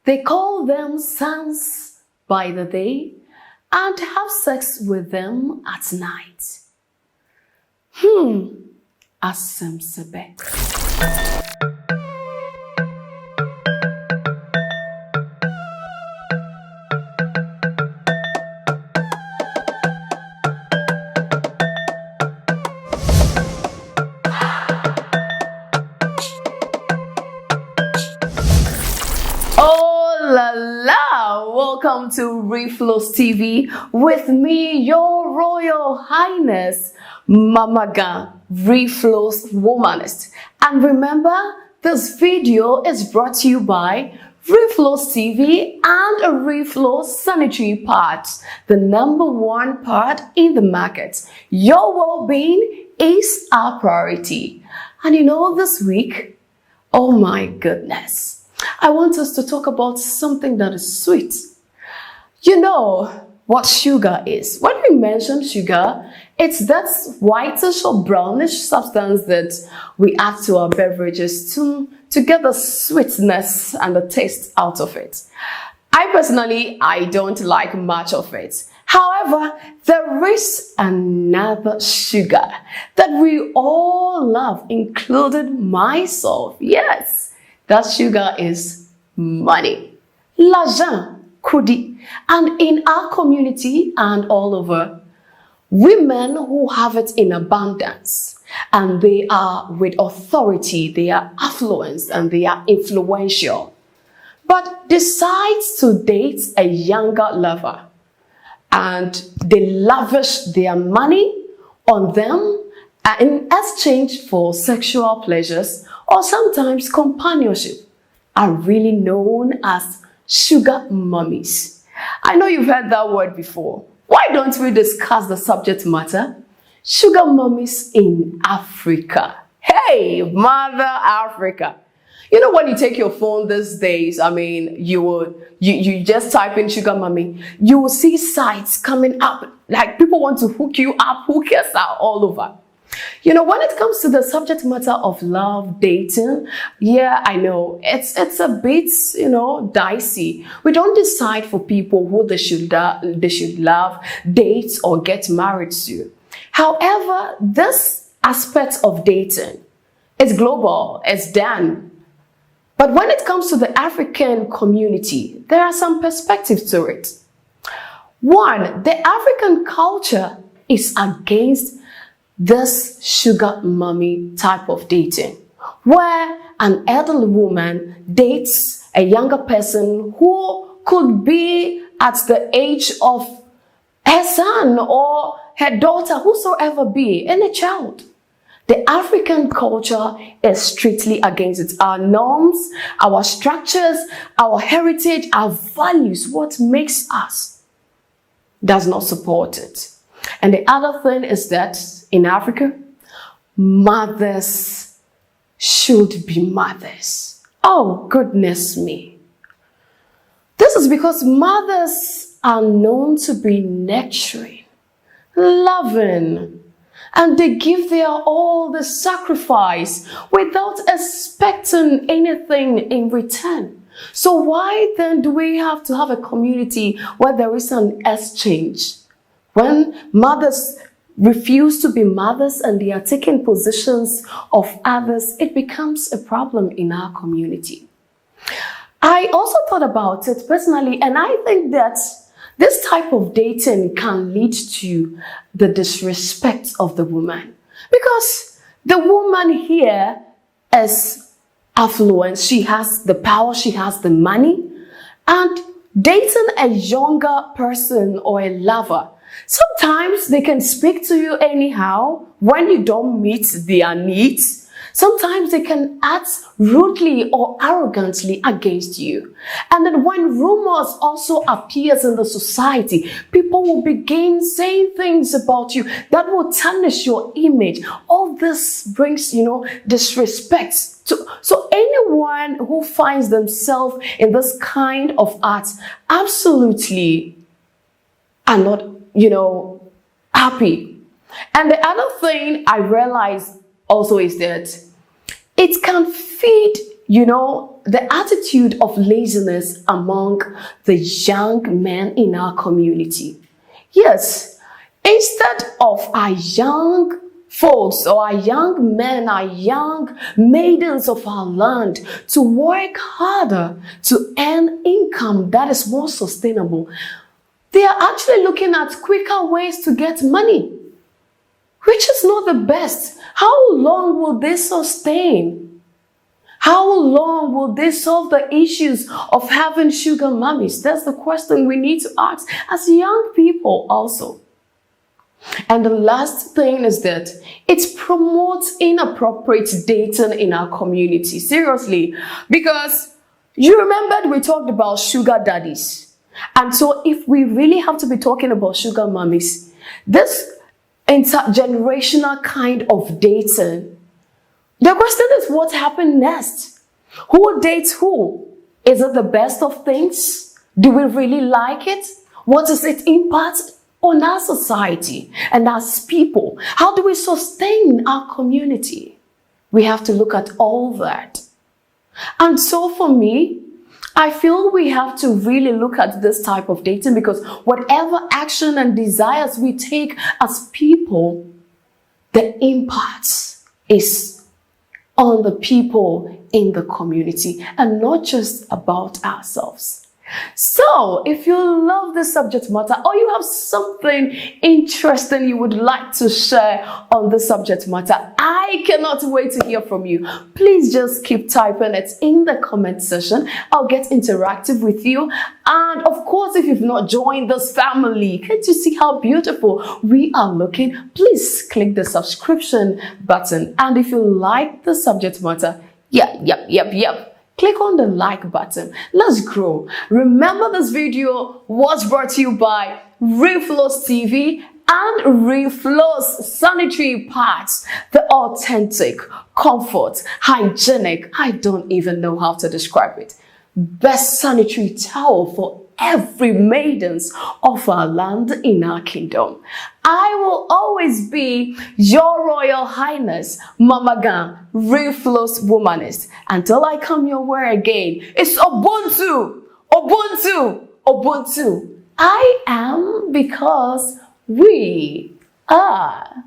They call them sons by the day and have sex with them at night. Asemsebe. Oh la la! Welcome to REFLO'S with me, your Royal Highness, Mamaga, REFLO'S Womanist. And remember, this video is brought to you by REFLO'S and REFLO'S Sanitary Pads, the #1 pad in the market. Your well-being is our priority. And you know, this week, oh my goodness, I want us to talk about something that is sweet. You know what sugar is. When we mention sugar, it's that whitish or brownish substance that we add to our beverages to get the sweetness and the taste out of it. I don't like much of it. However, there is another sugar that we all love, including myself. Yes. That sugar is money, l'argent, kudi. And in our community and all over, women who have it in abundance, and they are with authority, they are affluence, and they are influential, but decides to date a younger lover, and they lavish their money on them in exchange for sexual pleasures or sometimes companionship, are really known as sugar mummies. I know you've heard that word before. Why don't we discuss the subject matter? Sugar mummies in Africa. Hey, Mother Africa. You know, when you take your phone these days, I mean, you just type in sugar mummy, you will see sites coming up, like people want to hook you up, hookers are all over. You know, when it comes to the subject matter of love, dating, yeah, I know, it's a bit, you know, dicey. We don't decide for people who they should love, date, or get married to. However, this aspect of dating is global, it's done. But when it comes to the African community, there are some perspectives to it. One, the African culture is against this sugar mummy type of dating, where an elderly woman dates a younger person who could be at the age of her son or her daughter, whosoever be, any child. The African culture is strictly against it. Our norms, our structures, our heritage, our values, what makes us, does not support it. And the other thing is that in Africa, mothers should be mothers. Oh, goodness me. This is because mothers are known to be nurturing, loving, and they give their all, the sacrifice, without expecting anything in return. So why then do we have to have a community where there is an exchange? When mothers refuse to be mothers and they are taking positions of others, it becomes a problem in our community. I also thought about it personally, and I think that this type of dating can lead to the disrespect of the woman. Because the woman here is affluent, she has the power, she has the money, and dating a younger person or a lover, sometimes they can speak to you anyhow when you don't meet their needs. Sometimes they can act rudely or arrogantly against you. And then when rumors also appears in the society, people will begin saying things about you that will tarnish your image. All this brings, disrespect. So anyone who finds themselves in this kind of art absolutely are not, happy. And the other thing I realized also is that it can feed the attitude of laziness among the young men in our community. Yes, instead of our young folks or our young men, our young maidens of our land to work harder to earn income that is more sustainable, they are actually looking at quicker ways to get money, which is not the best. How long will this sustain? How long will this solve the issues of having sugar mummies? That's the question we need to ask as young people also. And the last thing is that it promotes inappropriate dating in our community. Seriously. Because you remembered we talked about sugar daddies. And so if we really have to be talking about sugar mummies, this intergenerational kind of dating, the question is what happened next? Who dates who? Is it the best of things? Do we really like it? What does it impact on our society and as people? How do we sustain our community? We have to look at all that. And so for me, I feel we have to really look at this type of dating, because whatever action and desires we take as people, the impact is on the people in the community and not just about ourselves. So, if you love this subject matter or you have something interesting you would like to share on this subject matter, I cannot wait to hear from you. Please just keep typing it in the comment section. I'll get interactive with you. And of course, if you've not joined this family, can't you see how beautiful we are looking? Please click the subscription button. And if you like the subject matter, click on the like button. Let's grow. Remember, this video was brought to you by REFLO'S TV and REFLO'S sanitary pads. The authentic, comfort, hygienic, I don't even know how to describe it, best sanitary towel for every maidens of our land in our kingdom. I will always be your Royal Highness, Mama Gan, REFLO'S Womanist. Until I come your way again, it's Ubuntu, Ubuntu, Ubuntu. I am because we are.